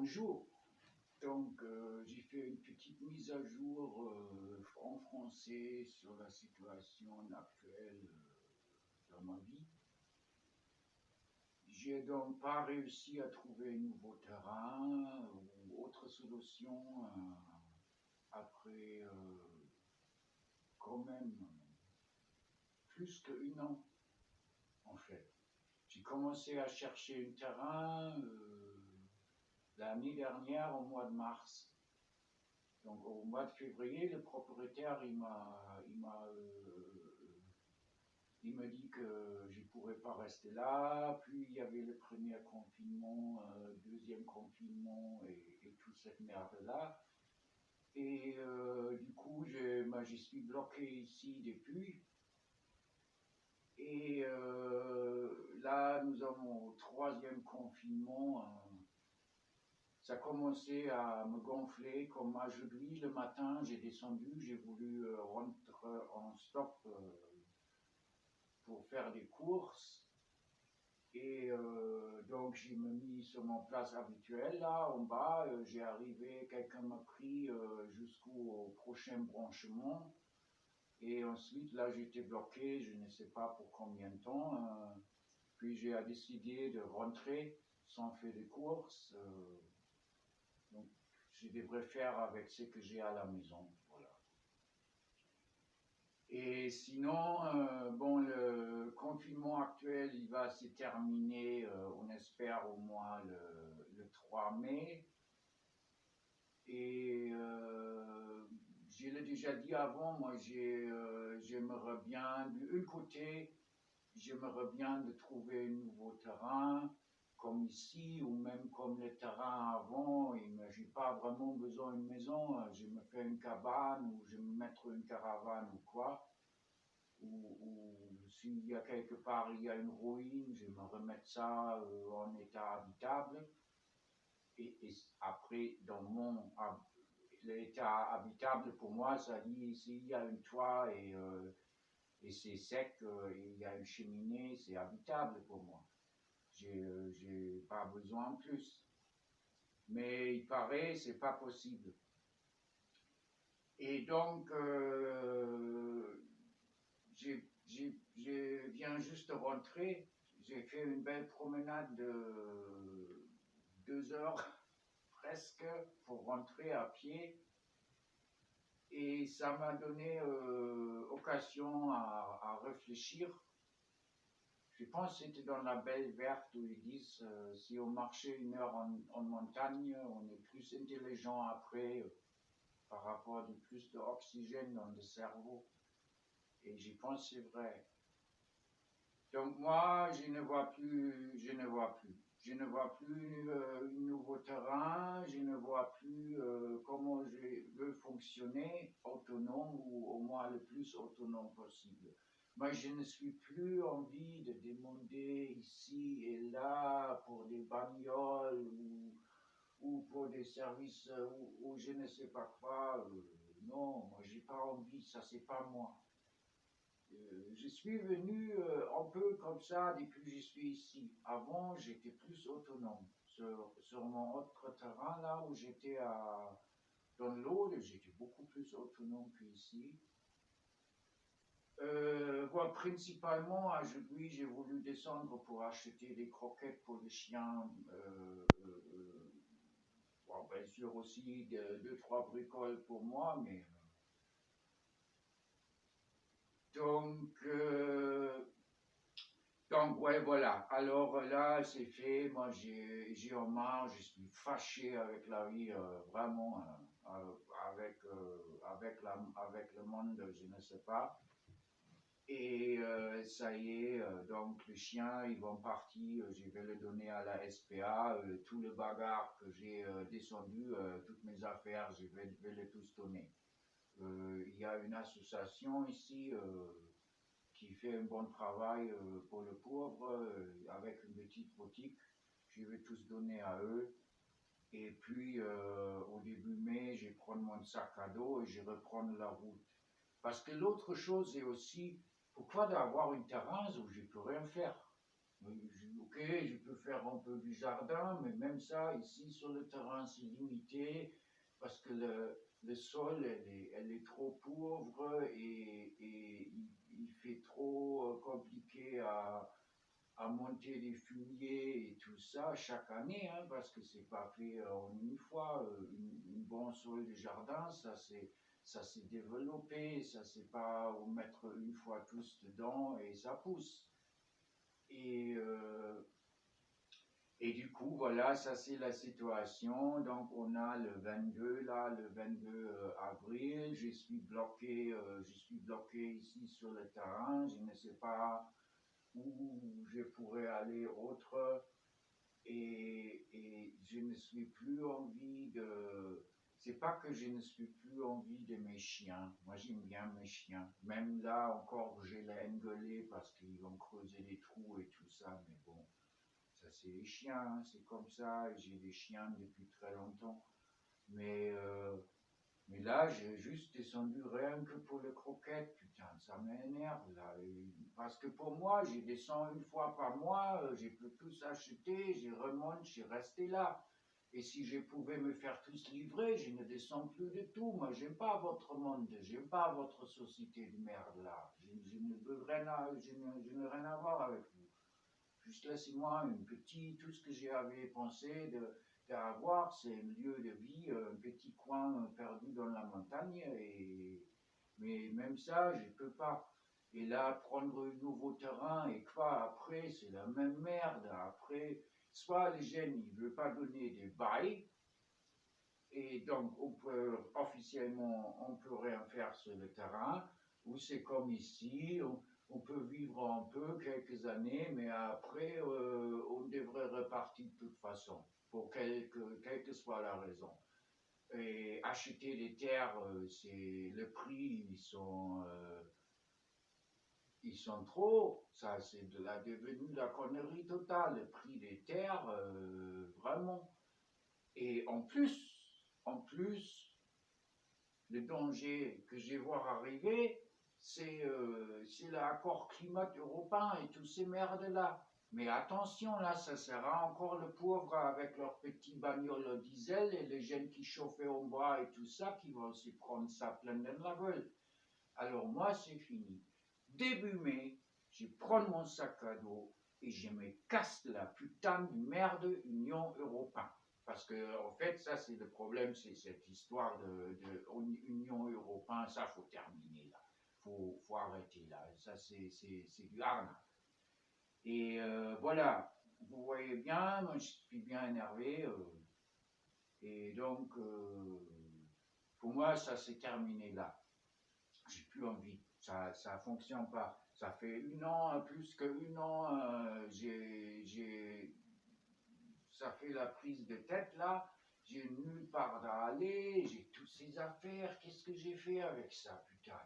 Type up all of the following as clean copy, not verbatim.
Bonjour. Donc, j'ai fait une petite mise à jour en français sur la situation actuelle dans ma vie. J'ai donc pas réussi à trouver un nouveau terrain ou autre solution après quand même plus qu'1 an en fait. J'ai commencé à chercher un terrain l'année dernière au mois de mars. Donc au mois de février, le propriétaire il me dit que je ne pourrais pas rester là. Puis il y avait le premier confinement, deuxième confinement et toute cette merde-là. Et du coup, je suis bloqué ici depuis. Et là, nous avons au 3e confinement. Ça commençait à me gonfler comme aujourd'hui le matin, j'ai descendu, j'ai voulu rentrer en stop pour faire des courses. Et donc j'ai me mis sur mon place habituelle là en bas, j'ai arrivé, quelqu'un m'a pris jusqu'au prochain branchement. Et ensuite là j'étais bloqué, je ne sais pas pour combien de temps. Puis j'ai décidé de rentrer sans faire des courses. Donc, je devrais faire avec ce que j'ai à la maison. Voilà. Et sinon, bon, le confinement actuel, il va se terminer, on espère au moins le 3 mai. Et je l'ai déjà dit avant, moi j'aimerais bien, d'un côté, j'aimerais bien de trouver un nouveau terrain, comme ici, ou même comme le terrain avant, je n'ai pas vraiment besoin d'une maison, je me fais une cabane, ou je me mettre une caravane ou quoi, ou s'il y a quelque part, il y a une ruine, je me remettre ça en état habitable, et après, dans l'état habitable, pour moi, ça dit, s'il y a un toit et c'est sec, il y a une cheminée, c'est habitable pour moi. J'ai pas besoin de plus. Mais il paraît, c'est pas possible. Et donc, je viens juste de rentrer. J'ai fait une belle promenade de 2 heures presque pour rentrer à pied. Et ça m'a donné occasion à réfléchir. Je pense que c'était dans la Belle Verte où ils disent si on marchait 1 heure en montagne, on est plus intelligent après par rapport à plus d'oxygène dans le cerveau. Et j'y pense c'est vrai. Donc moi, je ne vois plus un nouveau terrain, je ne vois plus comment je veux fonctionner autonome ou au moins le plus autonome possible. Moi, je ne suis plus envie de demander ici et là pour des bagnoles ou pour des services ou je ne sais pas quoi. Non, moi, j'ai pas envie, ça c'est pas moi. Je suis venu un peu comme ça depuis que je suis ici. Avant, j'étais plus autonome. Sur mon autre terrain, là où j'étais dans l'Aude, j'étais beaucoup plus autonome qu'ici. Bon, principalement, aujourd'hui, j'ai voulu descendre pour acheter des croquettes pour les chiens. Bon, bien sûr aussi 2-3 bricoles pour moi, mais donc ouais, voilà. Alors là, c'est fait. Moi, j'ai en marre. Je suis fâché avec la vie, vraiment, avec le monde, je ne sais pas. Et ça y est. Donc les chiens, ils vont partir. Je vais le donner à la SPA. Tout le bagarre que j'ai descendu, toutes mes affaires, je vais les tous donner. Il y a une association ici. Qui fait un bon travail pour le pauvre, avec une petite boutique. Je vais tous donner à eux. Et puis, au début mai, je vais prendre mon sac à dos et je vais reprendre la route. Parce que l'autre chose est aussi, pourquoi d'avoir une terrasse où je ne peux rien faire? Ok, je peux faire un peu du jardin, mais même ça, ici sur le terrain, c'est limité parce que le sol, elle est trop pauvre et il fait trop compliqué à monter les fumiers et tout ça chaque année, hein, parce que c'est pas fait en une fois. Une bon sol de jardin, ça s'est développé, ça c'est pas mettre une fois tous dedans et ça pousse. Et, euh, et du coup, voilà, ça c'est la situation. Donc on a le 22 là, le 22 avril. Je suis bloqué ici sur le terrain. Je ne sais pas où je pourrais aller autre. Et je ne suis plus envie de. C'est pas que je ne suis plus envie de mes chiens. Moi, j'aime bien mes chiens. Même là, encore, j'ai les engueulés parce qu'ils ont creusé des trous et tout ça. Mais bon, ça, c'est les chiens. Hein, c'est comme ça. J'ai des chiens depuis très longtemps. Mais mais là, j'ai juste descendu rien que pour les croquettes. Putain, ça m'énerve là. Parce que pour moi, je descends une fois par mois, je peux tous acheter, je remonte, je resté là. Et si je pouvais me faire tous livrer, je ne descends plus de tout. Moi, j'aime pas votre monde, j'aime pas votre société de merde là. Je ne veux rien je n'ai rien à voir avec vous. Juste laissez-moi une petite, tout ce que j'avais pensé d'avoir, c'est un lieu de vie, un petit coin perdu dans la montagne. Mais même ça, je ne peux pas. Et là, prendre un nouveau terrain, et quoi après, c'est la même merde. Après, soit les jeunes, ils ne veulent pas donner des bails, et donc on peut officiellement, on peut rien faire sur le terrain, ou c'est comme ici, on peut vivre un peu quelques années, mais après on devrait repartir de toute façon, pour quelle que soit la raison. Et acheter des terres, c'est le prix, ils sont trop, ça c'est de la devenue la connerie totale, le prix des terres, vraiment. Et en plus, le danger que je vais voir arriver, c'est l'accord climat européen et tous ces merdes-là. Mais attention, là, ça sera encore le pauvre avec leurs petits bagnoles diesel et les jeunes qui chauffaient au bois et tout ça qui vont se prendre ça plein de la gueule. Alors moi, c'est fini. Début mai, je prends mon sac à dos et je me casse la putain de merde Union européenne. Parce que, en fait, ça, c'est le problème, c'est cette histoire de Union européenne, ça, faut terminer là. Faut arrêter là. Ça, c'est du arnaque. Et voilà, vous voyez bien, moi, je suis bien énervé. Et donc, pour moi, ça, c'est terminé là. J'ai plus envie. Ça fonctionne pas. Ça fait un an, plus qu'un an, ça fait la prise de tête là. J'ai nulle part à aller, j'ai toutes ces affaires. Qu'est-ce que j'ai fait avec ça, putain?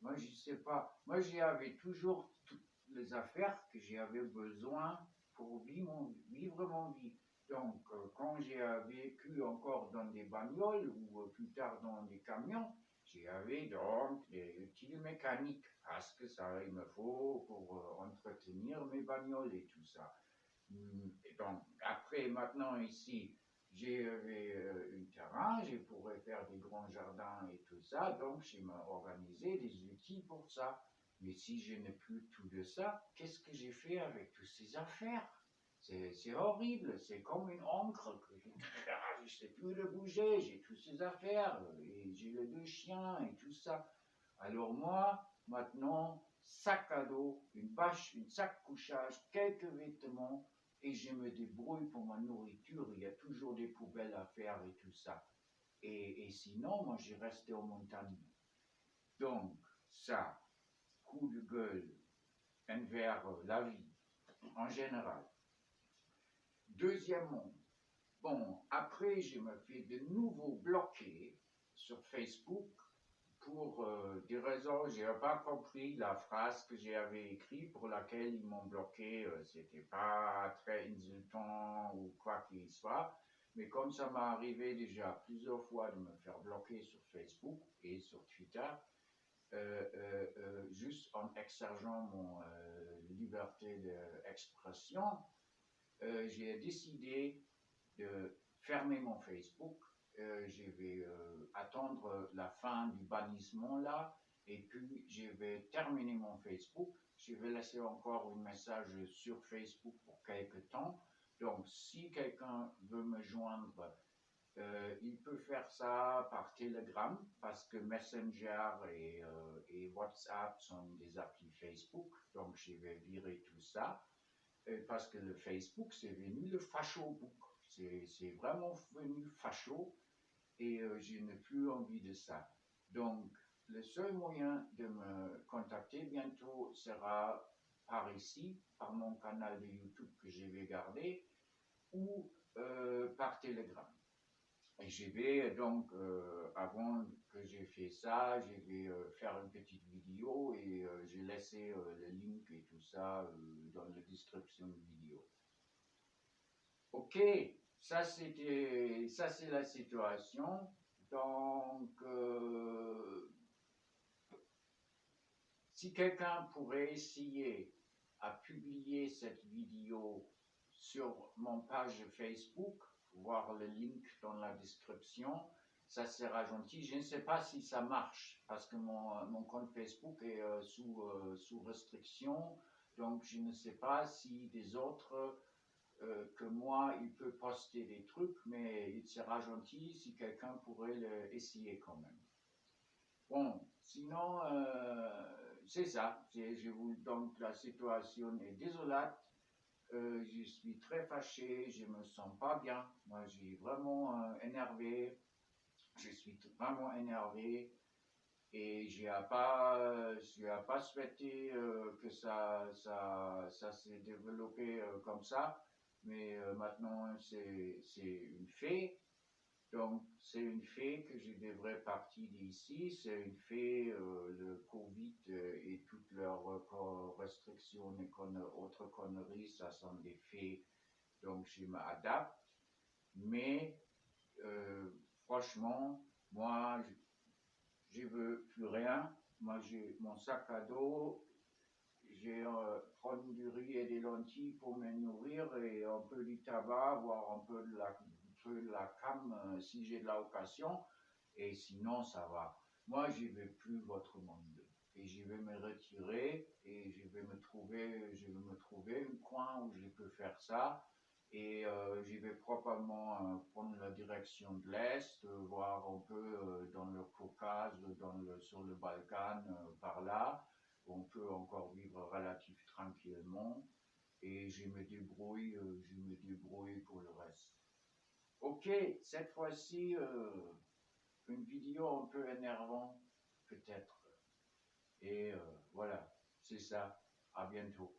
Moi, je sais pas. Moi, j'avais toujours toutes les affaires que j'avais besoin pour vivre mon vie. Donc, quand j'ai vécu encore dans des bagnoles ou plus tard dans des camions, j'avais donc des outils mécaniques parce que ça, il me faut pour entretenir mes bagnoles et tout ça. Et donc, après, maintenant, ici, j'ai un terrain, je pourrais faire des grands jardins et tout ça, donc j'ai organisé des outils pour ça. Mais si je n'ai plus tout de ça, qu'est-ce que j'ai fait avec toutes ces affaires? C'est horrible, c'est comme une encre. Je ne sais plus le bouger, j'ai toutes ces affaires, et j'ai les deux chiens et tout ça. Alors moi, maintenant, sac à dos, une bâche, une sac couchage, quelques vêtements, et je me débrouille pour ma nourriture. Il y a toujours des poubelles à faire et tout ça. Et sinon, moi, j'ai resté en montagne. Donc, ça, coup de gueule envers la vie en général. Deuxièmement, bon, après, je me fais de nouveau bloquer sur Facebook pour des raisons, je n'ai pas compris la phrase que j'avais écrite pour laquelle ils m'ont bloqué. C'était pas très insultant ou quoi qu'il soit. Mais comme ça m'est arrivé déjà plusieurs fois de me faire bloquer sur Facebook et sur Twitter, juste en exerçant mon liberté d'expression, j'ai décidé de fermer mon Facebook. Je vais attendre la fin du bannissement là, et puis je vais terminer mon Facebook. Je vais laisser encore un message sur Facebook pour quelques temps. Donc, si quelqu'un veut me joindre, il peut faire ça par Telegram parce que Messenger et WhatsApp sont des applis Facebook. Donc, je vais virer tout ça parce que le Facebook, c'est venu le facho-book. C'est vraiment venu facho et je n'ai plus envie de ça. Donc, le seul moyen de me contacter bientôt sera par ici, par mon canal de YouTube que je vais garder, ou par Telegram. Et je vais donc, avant que j'ai fait ça, je vais faire une petite vidéo et j'ai laissé le link et tout ça dans la description de vidéo. Ok, ça c'est la situation. Donc, si quelqu'un pourrait essayer à publier cette vidéo sur mon page Facebook, voir le link dans la description, ça sera gentil. Je ne sais pas si ça marche parce que mon compte Facebook est sous restriction, donc je ne sais pas si des autres que moi, il peut poster des trucs, mais il sera gentil si quelqu'un pourrait essayer quand même. Bon, sinon, c'est ça. Donc la situation est désolate. Je suis très fâché, je me sens pas bien. Moi, j'ai vraiment énervé. Je suis vraiment énervé et je n'ai pas souhaité que ça s'est développé comme ça. Mais maintenant, c'est une fait. Donc, c'est une fait que je devrais partir d'ici. C'est une fait, le Covid et toutes leurs restrictions et autres conneries, ça sont des faits. Donc, je m'adapte. Mais, franchement, moi, je veux plus rien. Moi, j'ai mon sac à dos. J'ai prendre du riz et des lentilles pour me nourrir et un peu du tabac, voire un peu de la cam si j'ai de l'occasion. Et sinon, ça va. Moi, je ne veux plus votre monde. Et je vais me retirer et je vais me trouver un coin où je peux faire ça. Et je vais probablement prendre la direction de l'Est, voir un peu dans le Caucase, sur le Balkan, par là. On peut encore vivre relativement tranquillement et je me débrouille pour le reste. Ok, cette fois-ci, une vidéo un peu énervante, peut-être. Et voilà, c'est ça. À bientôt.